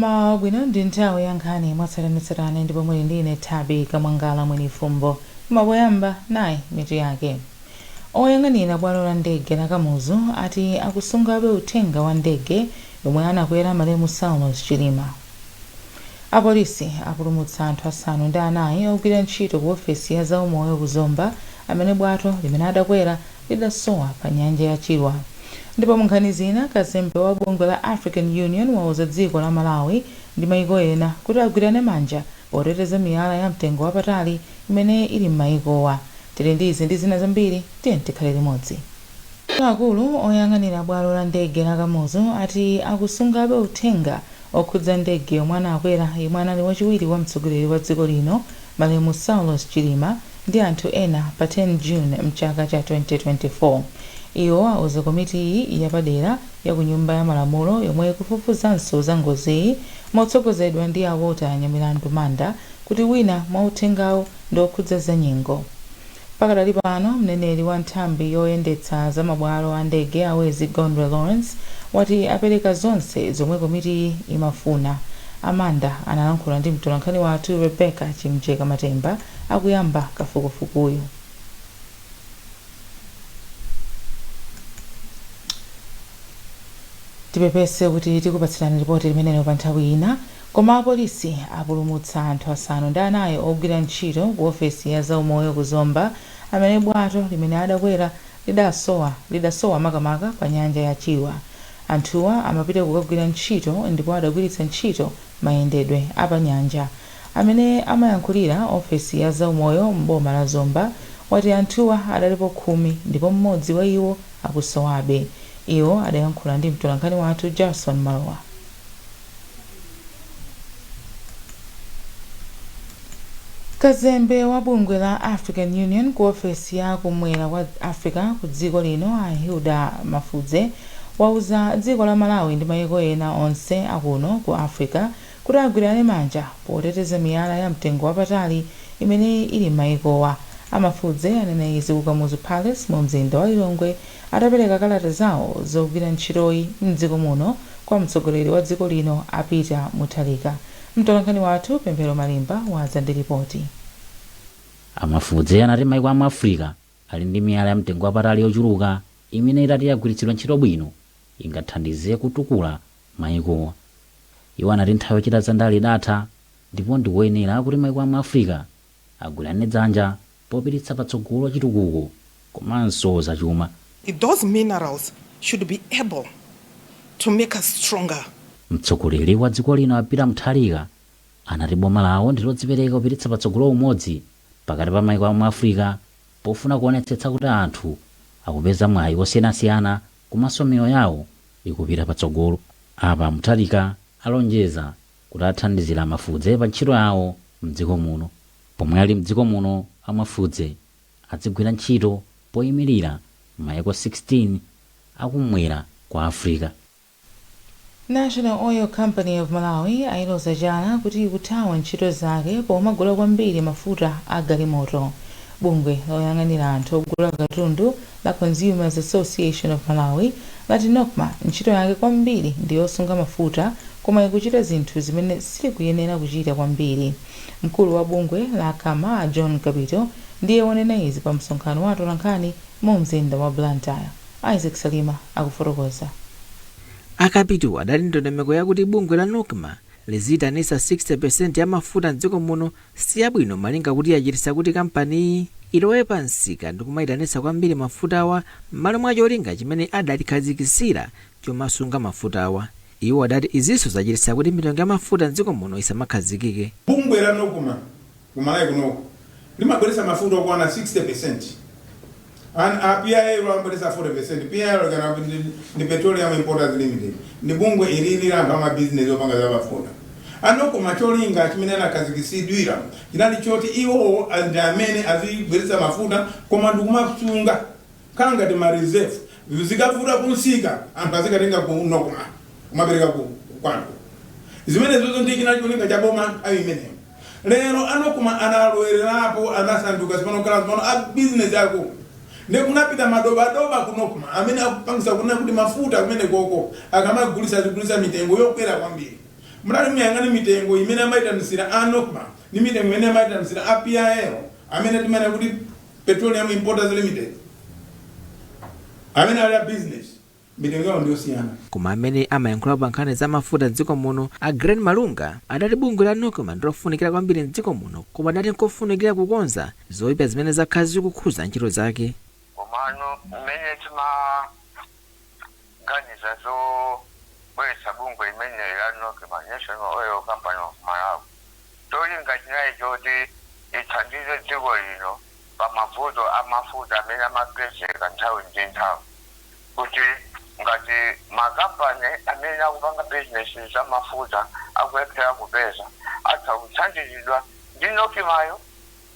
Mmawa bwino ndi nthawi ya nkhani mwatsatanetsatane ndipo muli ndine Thabi Kamwangala mwini fumbo. Mapoyamba nayi mitu yake. Oyang'anira bwalo la ndege la Kamuzu ati akusungabe uthenga wa ndege yomwe anakwera malemu Saulos Chilima. Apolisi apulumutsa anthu asanu ndi anayi ogwira ntchito ku ofesi ya zaumoyo ku Zomba amene bwato limene adakwera lidasowa pa nyanja ya Chilwa. Ndipo munkhani zina kazembe wa bungwe la African Union wauza dziko la Malawi ndi mayiko ena kuti agwirane manja poteteza miyala ya mtengo wapatali imene ili m'mayikowa. Tili ndi izi ndi zina zambiri, tiye tikhale limodzi. Akulu oyang'anira bwalo la ndege la Kamuzu ati akusungabe uthenga okhudza ndege yomwe anakwera yomwe anali wachiwiri wa mtsogoleri wa dziko lino malemu Saulos Chilima ndi anthu ena pa 10 June mchaka cha 2024. Iwo auza komiti iyi yapadera ya ku nyumba ya malamulo yomwe ikufufuzanso za ngoziyi motsogozedwa ndi awota anyamilandu Manda kuti wina mwa uthengawo ndi okhudza za nyengo. Pakadali pano mneneri wa nthambi yoyendetsa za mabwalo a ndege awezi Gondwe Lawrence wati apereka zonse zomwe komiti imafuna. Amanda analankhula ndi mtolankhani wathu Rebecca Chimjeka Matemba akuyamba kafukufukuyu. Tipepese kuti tikupatsirani ripoti limenelo pa nthawi ina, koma apolisi apulumutsa anthu asanu ndi anayi ogwira ntchito ku ofesi ya zaumoyo ku Zomba amene bwato limene adakwera lidasowa makamaka pa nyanja ya Chilwa. Anthuwa amapita kukagwira ntchito ndipo adagwiritsa ntchito mayendedwe apanyanja. Amene amayankhulira ofesi ya zaumoyo m'boma la Zomba wati anthuwa adalipo 10 ndipo mmodzi wa iwo akusowabe. Iwo adayankhula ndi mtolankhani wathu Jason Mmawa. Kazembe wa bungwe la African Union ku ofesi ya kumwera kwa Africa ku dziko lino Hilda Mafudze wauza dziko la Malawi ndi mayiko ena onse akuno ku Africa kuti agwirane manja poteteza miyala ya mtengo wapatali imene ili m'mayikowa. Amafudze anena izi ku Kamuzu Palace mu mzinda wa Lilongwe atapereka kalata zawo zogwira ntchitoyi mdziko muno kwa mtsogoleri wa dziko lino Peter Mutharika. Mtolankhani wathu Pemphero Malimba wadza ndi ripoti. Amafudze anati mayiko a Africa ali ndi miyala ya mtengo wapatali yochuluka imene itati yagwiritsidwa ntchito bwino ingathandize kutukula mayikowa. Iwo anati nthawi yochita zandale idatha ndipo ndikoyenera kuti mayiko a Africa agwirane dzanja popititsa patsogolo chitukuko komanso zachuma. Those minerals should be able to make us stronger. Mtsogoleri wa dziko lino Peter Mutharika anati boma lawo ndilodzipereka kupititsa patsogolo umodzi pakati pa mayiko a Africa pofuna kuonetsetsa kuti anthu akupeza mwayi osiyanasiyana komanso miyoyo yawo ikupita patsogolo. Apa Mutharika alonjeza kuti athandizira Amafudze pa ntchito yawo mdziko muno. Pomwe ali mdziko muno Amafudze adzigwira ntchito poyimirira mayiko 16 akumwera kwa Africa. National Oil Company of Malawi ayiloza jana kuti ikuthawa ntchito zake pomagula kwambiri mafuta a galimoto. Bungwe loyang'anira anthu ogula katundu la Consumers Association of Malawi lati nokma ntchito yake kwambiri ndi yosunga mafuta koma ikuchita zinthu zimene silikuyenera kuchita kwambiri. Mkulu wa bungwe la Kama John Kapito ndiye wanena izi pa msonkhano wa atolankhani mu mzinda wa Blantyre. Isaac Salima akufotokoza. Akapito adali ndondomeko yakuti bungwe la Nokma liziyitanitsa 60% ya mafuta mdziko muno siyabwino malinga kuti yachititsa kuti kampani ilowe pansika ndi kumayitanitsa kwambiri mafutawa m'malo mwa cholinga chimene adalikhazikitsira chomasunga mafutawa. Iwo adati izinso zachititsa kuti mitengo ya mafuta mdziko muno isamakhazikike. Bungwe la Nokma kumalawi kuno limabweretsa mafuta okwana 60%. And PIA ilibweretsa 40%. PIA ni Petroleum Importers Limited. Ni bungwe ilili anthu ama business opanga za mafuta. Anokma cholinga chimene chinakhazikitsidwira chinali choti iwo ndi amene azibweretsa mafuta koma ndikumasunga kangati ma reserve zikavuta kunsika anthu azikatenga ku Nokma kumapereka ku kwanu. Zimene zozo ndi chinali cholinga cha boma ayimeneyo. Lero Anokma analowerapo anasanduka zimene a business yako. Nekunapita madoba ku Nokma amene akupangisa kuna kuti mafuta kumene koko akamagulisa mitengo yokwera kwambiri. Mradi muyang'ane mitengo imene amaitanisira anokma ni mitengo imene amaitanisira APIL amene timene kuti Petroleum Importers Limited amene ali business mitengo yawo ndiyosiyana. Koma amene amayankhula pa nkhani za mafuta m'dziko muno a Green Malunga adati bungwe la Nkhani ndilofunikira kwambiri m'dziko muno koma adati nkofunikira kukonza zoyipa zimene zakhala zikukhuza ntchito zake. Komano mmene timaganiza zobweretsa bungwe imene la Nkhani National Oil Company of Malawi cholinga chinayi choti ithandize dziko lino pa mavuto amafuta amene amapezeka nthawi ndi nthawi kuti ngati makampani amene akupanga bizinesi za mafuta akulephera kupeza atha kuthandizidwa ndi Nkhaniyo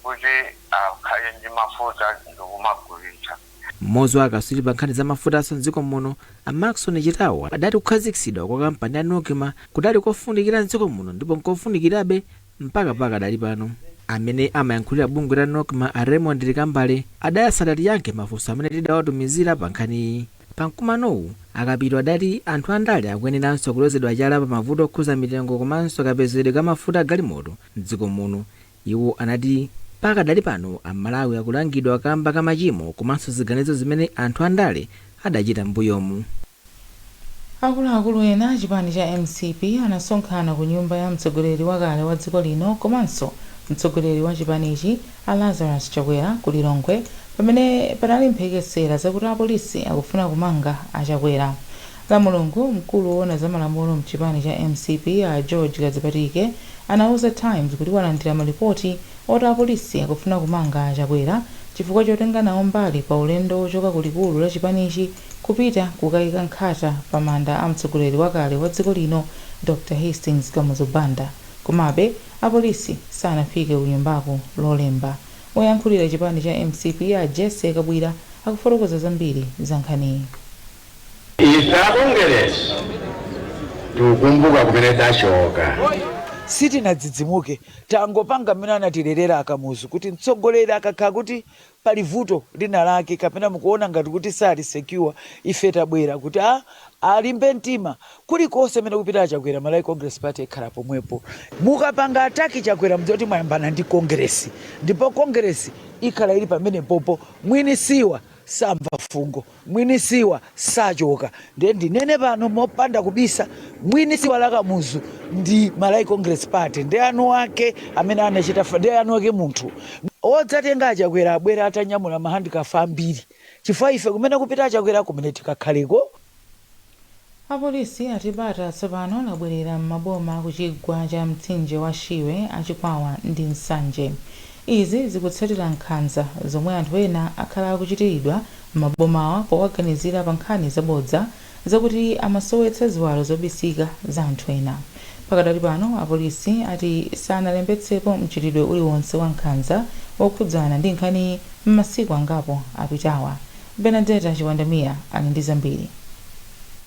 kuti akhale ndi mafuta ndikumagulitsa. Mmodzi wa akatswiri pa nkhani za mafutaso m'dziko muno Maxon Chitawa adati kukhazikitsidwa kwa kampani ya Nkhani kudali kofunikira m'dziko muno ndipo nkofunikirabe mpaka pakadali pano. Amene amayankhulira bungwe la Nkhani a Raymond Likambale adayasatati yankhe mafunso amene tidawatumizira pa nkhaniyi. Pamkumanowu akapitwa adati anthu andale akuyeneranso kulozedwa chala pa mavuto okhuza mitengo komanso kapezedwe ka mafuta agalimoto m'dziko muno. Iwo anati pakadali pano amalawi akulangidwa kamba ka machimo komanso ziganizo zimene anthu andale adachita m'mbuyomu. Akuluakulu ena chipani cha MCP anasonkhana ku nyumba ya mtsogoleri wakale wa dziko lino komanso mtsogoleri wa chipanichi a Lazarus Chakwera ku Lilongwe pamene panali mphekesera zakuti apolisi akufuna kumanga achakwera. La Mulungu mkulu woona za malamulo mchipani cha MCP a George Kadzipatike anauza Times kuti walandira malipoti oti apolisi akufuna kumanga achakwera chifukwa chotenga nawo mbali pa ulendo wochoka ku likulu la chipanichi kupita kukayika nkhata pa manda a mtsogoleri wakale wa dziko lino Dr. Hastings Kamuzu Banda. Komabe apolisi sanafike ku nyumbako lolemba. Woyankhulira chipani cha MCP a Jesse Kabwira akufotokoza zambiri za nkhaniyi. Isakongeresi tukumbuka kumene tachoka. Sitinadzidzimuke tangopanga mmene anatilelera akamuzu kuti mtsogoleri akakhala kuti pali vuto lina lake kapena mukuona ngati kuti sali secure ife tabwera kuti alimbe mtima kulikonse mmene kupita achakwera Malawi Congress Party ikhala pomwepo. Mukapanga ataki chakwera mdzoti mwayambana ndi Congress ndipo Congress ikhala ili pamene popo mwini siwa samva fungo mwini siwa sachoka ndinene pano mopanda kubisa mwini siwa la Kamuzu ndi Malawi Congress Party ndi anu ake amene anachita ndi anu ake munthu odzatenga achakwera abwera atanyamula mahandikafa ambiri chifukwa ife kumene kupita achakwera kumene tikakhaleko. Apolisi atibata tsopano labwerera m'maboma kuchigwa cha mtsinje wa Shiwe achikwawa ndi Nsanje. Izi zikutsatira nkhanza zomwe anthu ena akhala akuchitiridwa m'mabomawa powaganizira pa nkhani zabodza zakuti amasowetsa ziwalo zobisika za anthu ena. Pakadali pano apolisi ati sanalembetsepo mchitidwe uliwonse wa nkhanza wokhudzana ndi nkhani m'masiku angapo apitawa. Benedetta Chiwandamia ali ndi zambiri.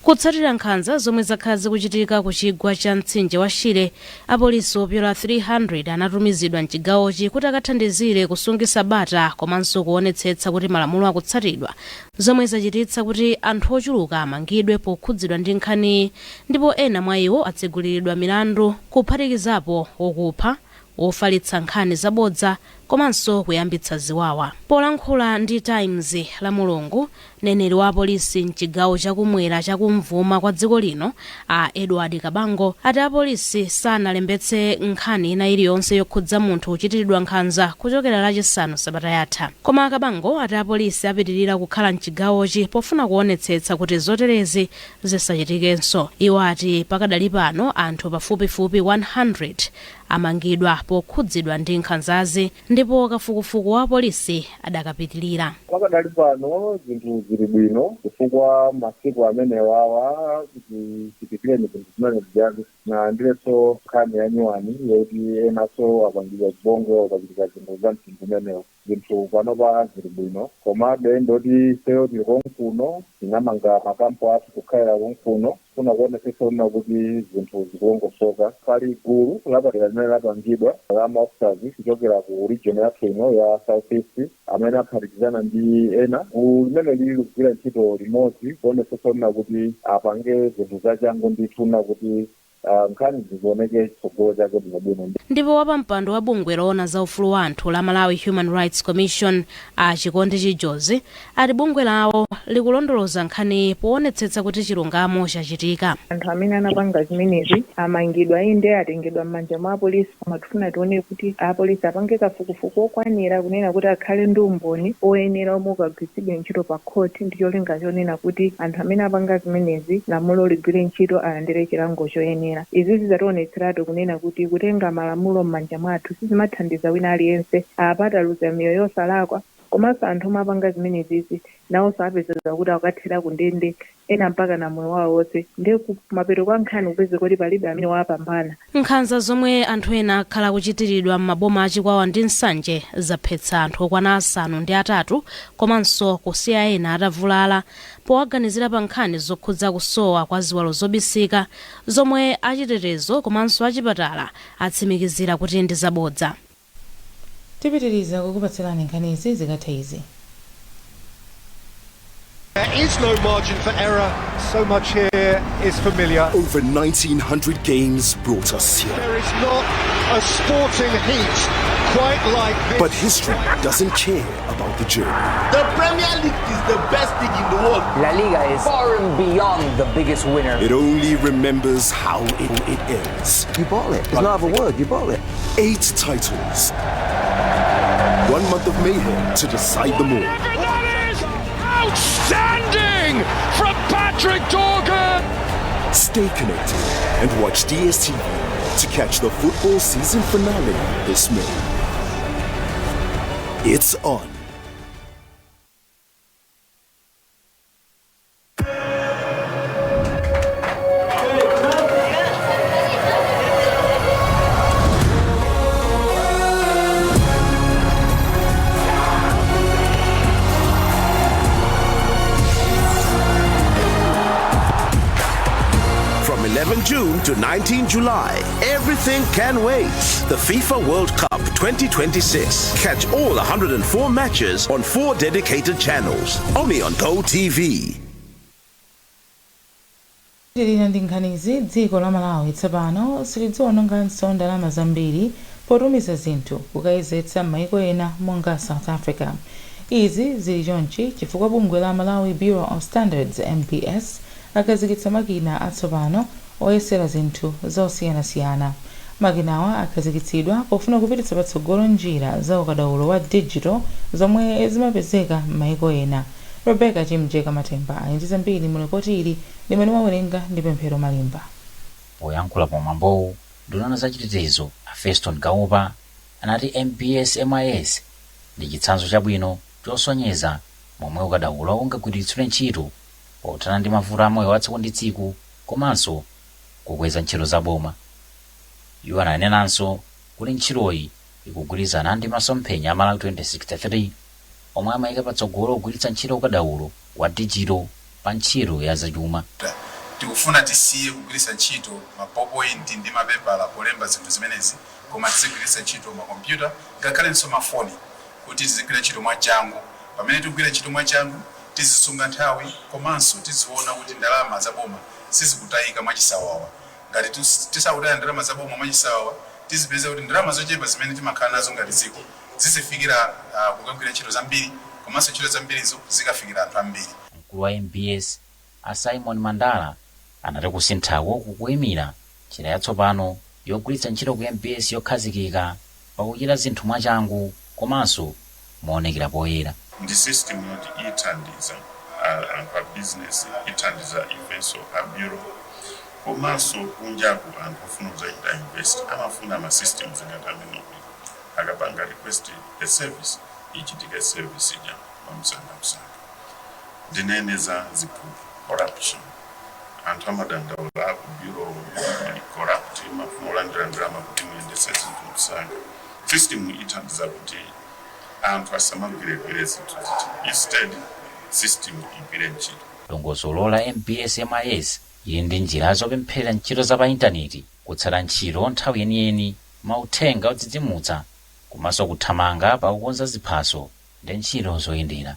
Kutsatira nkhanza zomwe zakhala zikuchitika ku chigwa cha mtsinje wa Shire, apolisi opyola 300 anatumizidwa mchigawochi kuti akathandizire kusungitsa bata komanso kuonetsetsa kuti malamulo akutsatidwa, zomwe zachititsa kuti anthu ochuluka amangidwe pokhudzidwa ndi nkhani, ndipo ena mwa iwo atseguliridwa milandu kuphatikizapo okupha, wofalitsa nkhani zabodza komanso kuyambitsa ziwawa. Polankhula ndi Times la Mulungu, mneneri wa apolisi mchigawo chakumwera chakumvuma kwa dziko lino a Edward Kabango ati apolisi sanalembetse nkhani ina iliyonse yokhudza munthu kuchitiridwa nkhanza kuchokera lachisanu sabata yatha. Koma Kabango ati apolisi apitirira kukhala mchigawochi pofuna kuonetsetsa kuti zoterezi zisachitikenso. Iwo ati pakadali pano anthu pafupifupi 100 amangidwa pokhudzidwa ndi nkhanzazi ndipo kafukufuku wa polisi adakapitilira. Pakadali pano zinthu zili bwino chifukwa masiku amene wawa tichitire zinthu zimene zijazi na ndileso nkhani ya nyuwani yoti enaso apangidwa zibongo akachitika zinthu za mtundu umenewo. Zinthu panopa zili bwino komabe ndoti seyo tili konkuno tinamanga makampo athu kukhalira konkuno kuna kuonetsetsa kuti zinthu zikulongosoka. Pali gulu lapadera limene lapangidwa la maofficers kuchokera ku region yathu ino ya South East amene aphatikizana ndi ena limene lili kugwira ntchito limodzi kuonetsetsa kuti apange zinthu zachangu ndithu kuti nkhani zioneke chitsogolo chake bwinobwino. ndipo wapampando wa bungwe loona za ufulu wa anthu la Malawi Human Rights Commission a Chikondi Chijozi ati bungwe lawo likulondoloza nkhani poonetsetsa kuti chilungamo chachitika. Anthu amene anapanga zimenezi amangidwa inde atengedwa m'manja mwa apolisi, koma tifuna tione kuti apolisi apange kafukufuku okwanira kunena kuti akhale ndi umboni oyenera omwe ukagwiritsidwe ntchito pa khoti ndi cholinga chonena kuti anthu amene apanga zimenezi lamulo ligwire ntchito alandire chilango choyenera. Izi zizationetseratu kunena kuti kutenga malamulo m'manja mwathu sizimathandiza wina aliyense apataluza miyoyo yosalakwa, komanso anthu omwe apanga zimenezi nawo sapezeka kuti akathera kundende ena mpaka na moyo wawo wonse, ndiye kumapeto kwa nkhani kupeze kuti palibe amene wapambana. Nkhanza zomwe anthu ena akhala kuchitiridwa m'maboma achikwawa ndi nsanje zaphetsa anthu okwana 5 komanso kusiya ena atavulala powaganizira pa nkhani zokhudza kusowa kwa ziwalo zobisika zomwe achitetezo komanso achipatala atsimikizira kuti ndi zabodza. Tipitiriza kukupatsirani nkhani izi zikatha izi. There is no margin for error. So much here is familiar. Over 1900 games brought us here. There is not a sporting heat quite like this. But history doesn't care about the journey. The Premier League is the best league in the world. La Liga is far and beyond the biggest winner. It only remembers how it ends. You bought it. It's not a word. You bought it. 8 titles. 1 month of mayhem to decide them all. Outstanding from Patrick Dorgan! Stay connected and watch DSTV to catch the football season finale this May. It's on. From 11 June to 19 July, everything can wait. The FIFA World Cup 2026. Catch all 104 matches on 4 dedicated channels. Only on Go TV. Tilina ndi nkhani izi, dziko la Malawi tsopano silidziononganso ndalama zambiri potumiza zinthu kukayezetsa m'mayiko ena monga South Africa. Izi zili chonchi chifukwa bungwe la Malawi Bureau of Standards MPS akhazikitsa makina atsopano oyesera zinthu zosiyanasiyana. Makinawa akhazikitsidwa pofuna kupititsa patsogolo njira za ukadaulo wa digital zomwe zimapezeka m'mayiko ena. Rebecca Chimjeka Matemba ali ndi zambiri mu ripoti ili limene wawerenga ndi Pemphero Malimba. Poyankhula pomwambowu nduna zachitetezo a Feston Gaupa anati MPS MIS ndi chitsanzo chabwino chosonyeza momwe ukadaulo ungagwiritsidwe ntchito pothana ndi mavuto a moyo wa tsiku ndi tsiku komanso kukweza ntchito za boma. Iwo ananenanso kuti ntchitoyi ikugwirizana ndi masomphenya a Malawi 2063 omwe amayika patsogolo kugwiritsa ntchito ukadaulo wa digital pa ntchito ya zachuma. Tikufuna tisiye kugwiritsa ntchito mapopoint ndi mapepala polemba zinthu zimenezi, koma tizigwiritsa ntchito makompyuta ngakhalenso mafoni kuti tizigwira ntchito mwachangu. Pamene tikugwira ntchito mwachangu tizisunga nthawi komanso tiziona kuti ndalama za boma sizikutayika mwachisawawa. Ngati tisakutaya ndalama za boma mwachisawawa, tizipeza kuti ndalama zochepa zimene timakhala nazo ngati dziko zizifikira kukagwira ntchito zambiri komanso ntchito zambirizo zikafikira anthu ambiri. Mkulu wa MPS a Simon Mandala anati kusinthako kukuyimira njira yatsopano yogwiritsa ntchito ku MPS yokhazikika pakuchita zinthu mwachangu komanso moonekera poyera. Ndi system yoti ithandiza anthu a business, ithandiza ifenso a bureau komanso kunjaku anthu ofuna kuzaita invest amafuna ama systems ngati amene akapanga request a service ichitika service ija pamsanga. Ndineneza ziphuphu corruption. Anthu amadandaula ku bureau corrupt mafuna olandira ndalama kuti muyendetse zinthu msanga. System ithandiza kuti anthu asamagwiregwire zinthu ziti instead system igwire ntchito. Dongosolo la MPS MIS ili ndi njira zopempherera ntchito za pa intaneti, kutsata ntchito nthawi yeniyeni, mauthenga odzidzimutsa komanso kuthamanga pakukonza ziphaso ndi ntchito zoyendera.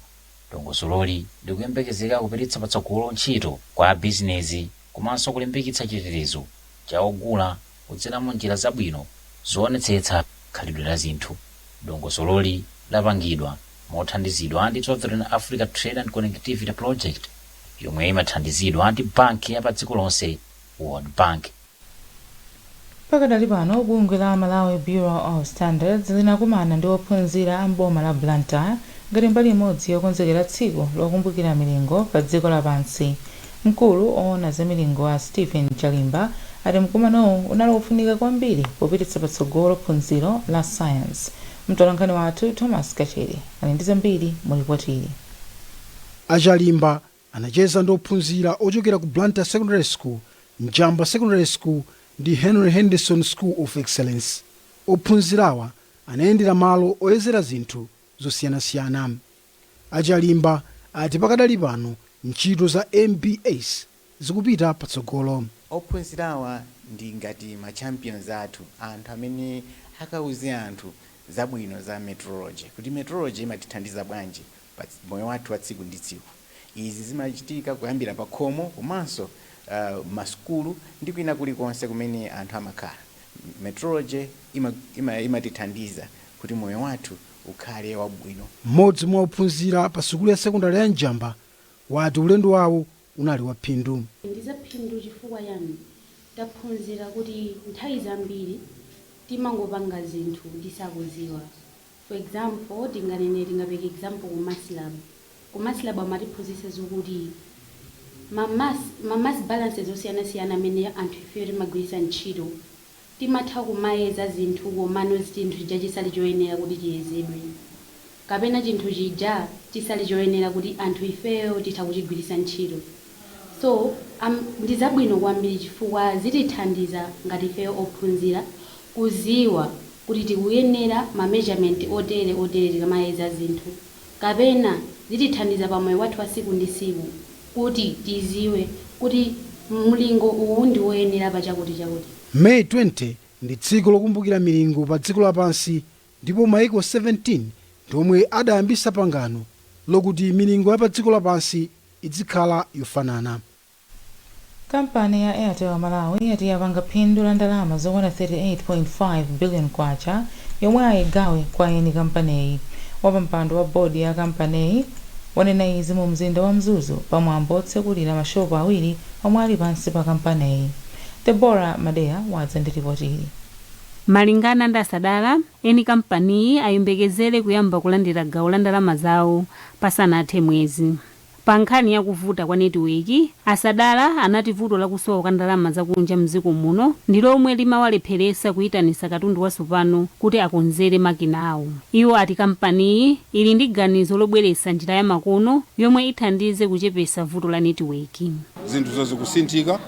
Dongosololi likuyembekezeka kupititsa patsogolo ntchito kwa bizinezi komanso kulimbikitsa chitetezo cha ogula kudzeramo njira zabwino zoonetsetsa khalidwe la zinthu. Dongosololi lapangidwa mothandizidwa ndi Southern Africa Trade and Connectivity Project yomwe imathandizidwa ndi banki ya pa dziko lonse World Bank. Pakadali pano bungwe la Malawi Bureau of Standards linakumana ndi ophunzira a mboma la Blantyre ngati mbali imodzi yokonzekera tsiku lokumbukira milingo pa dziko lapansi. Mkulu oona za milingo a Stephen Chalimba ati mkumanowu unali ofunika kwambiri popititsa patsogolo phunziro la science. Mtolankhani wathu Thomas Kacheri ali ndi zambiri mu ripoti ili. Achalimba anacheza ndi ophunzira ochokera ku Blantyre Secondary School, Mjamba Secondary School ndi Henry Henderson School of Excellence. Ophunzirawa anayendera malo oyezera zinthu zosiyanasiyana. Achalimba ati pakadali pano ntchito za MBS zikupita patsogolo. Ophunzirawa ndi ngati ma champions athu, anthu amene akauze anthu zabwino za meteorology, kuti meteorology imatithandiza bwanji pa moyo wathu wa tsiku ndi tsiku. Izi zimachitika kuyambira pa khomo komanso masukulu ndi kwina kulikonse kumene anthu amakhala. Meteorology imatithandiza kuti moyo wathu ukhale wabwino. Mmodzi mwa ophunzira pa sukulu ya sekondari ya Njamba wati ulendo wawo unali wa phindu. Ndiza phindu chifukwa yani taphunzira kuti nthawi zambiri timangopanga zinthu tisakuziwa. For example, tingapeke example ku mass lab amatiphunzitsa zokuti ma mass balances osiyana-siyana amene anthu ife timagwiritsa ntchito timatha kumayeza zinthu komano zinthu chija chisali choyenera kuti chiyezedwe, kapena chinthu chija chisali choyenera kuti anthu ifeyo titha kuchigwiritsa ntchito. So ndi zabwino kwambiri chifukwa zitithandiza ngati ifeyo ophunzira kuziwa kuti tikuyenera ma measurement otere tikamayeza zinthu, kapena zitithandiza pamoyo wathu wa siku ndi siku kuti tiziwe kuti mlingo uwu ndi woyenera pa chakuti. May 20 ndi tsiku lokumbukira milingo pa dziko lapansi, ndipo maiko 17 ndiomwe adayambisa pangano lokuti milingo ya pa dziko lapansi idzikhala yofanana. Kampani ya Airtel Malawi yati yapanga phindu la ndalama zokwana 38.5 billion kwacha yomwe ayigawe kwa eni kampaniyi. Wapampando wa bodi ya kampaniyi wanena izi mu mzinda wa Mzuzu pamwambo otsekulira mashopu awiri omwe ali pansi pa kampaniyi. Deborah Madea wadza ndi ripoti ili. Malingana ndi Asadala, eni kampaniyi ayembekezere kuyamba kulandira gawo la ndalama zawo pasanathe mwezi. Pa nkhani yakuvuta kwa netiweki, Asadala anati vuto lakusowa kwa ndalama zakunja mdziko muno ndi lomwe limawalepheresa kuyitanisa katundu watsopano kuti akonzere makina awo. Iwo ati kampaniyi ili ndi ganizo lobweretsa njira ya makono yomwe ithandize kuchepesa vuto la netiweki. Zinthu zozikusinthika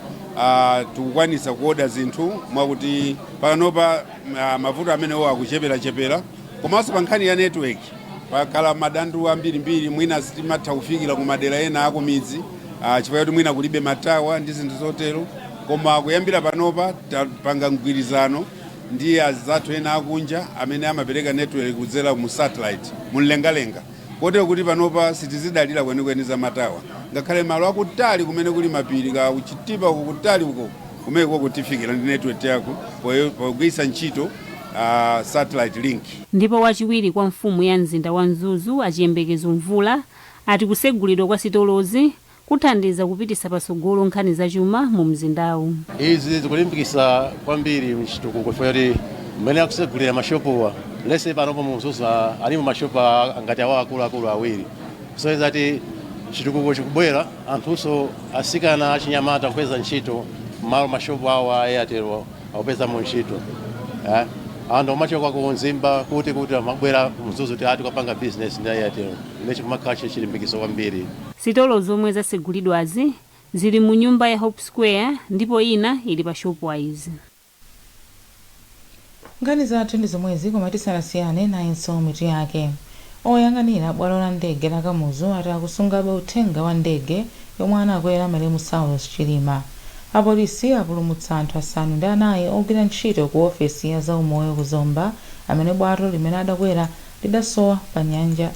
tikukwanisa kuoda zinthu mwakuti panopa mavuto amenewo akuchepera komanso pa nkhani ya network pakala madandu ambirimbiri mwina sitimatha kufikira ku madera ena ako midzi chifukwa kuti mwina kulibe matawa ndi zinthu zotero, koma kuyambira panopa tapanga mgwirizano ndi azathu ena akunja amene amapereka network kudzera mu satellite mumlengalenga, kotero kuti panopa sitizidalira kwenikweni za matawa, ngakhale malo akutali kumene kuli mapiri ka kuchitipa kukutali uko kumene kutifikira ndi network yako pogwiritsa ntchito satellite link. Ndipo wachiwiri kwa mfumu ya mzinda wa Mzuzu achiyembekezo mvula ati kusegulidwa kwa sitolozi kuthandiza kupitisa patsogolo nkhani za chuma mu mzindawu. Izi zikulimbikitsa kwambiri mchitukuko kuti mmene akusegulira mashopuwa lese panopo mu Mzuzu alimo mashopu ngati awo akuluakulu awiri, kusonyeza kuti chitukuko chikubwera, anthunso asikana achinyamata kupeza ntchito malo mashopu awo a Airtel akupeza mu ntchito. Ando machoka ku Nzimba kuti amabwera Mzuzu kuti ati kapanga business ndi Airtel, inechi kumakhache chilimbikiso kwambiri. Sitolo zomwe zasegulidwazi zili mu nyumba ya Hope Square ndipo ina ili pa Shopwise. Nkhani zathu ndi zomwezi koma tisanasiyane nayenso mitu yake. Oyang'anira bwalo la ndege la Kamuzu ati akusungabe uthenga wa ndege yomwe anakwera Malemu South Chilima. Apolisi apulumutsa anthu asanu ndi anayi ogwira ntchito ku ofesi ya zaumoyo ku Zomba amene bwato limene adakwera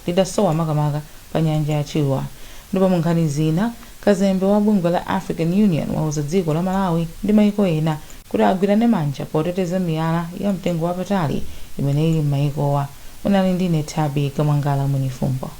lidasowa makamaka pa nyanja ya Chilwa. Ndipo mu nkhani zina kazembe wa bungwe la African Union wauza dziko la Malawi ndi maiko ena kuti agwirane manja poteteza miyala ya mtengo wapatali imene ili m'maikowa. Munali ndine Thabi Kamwangala Munifumbo.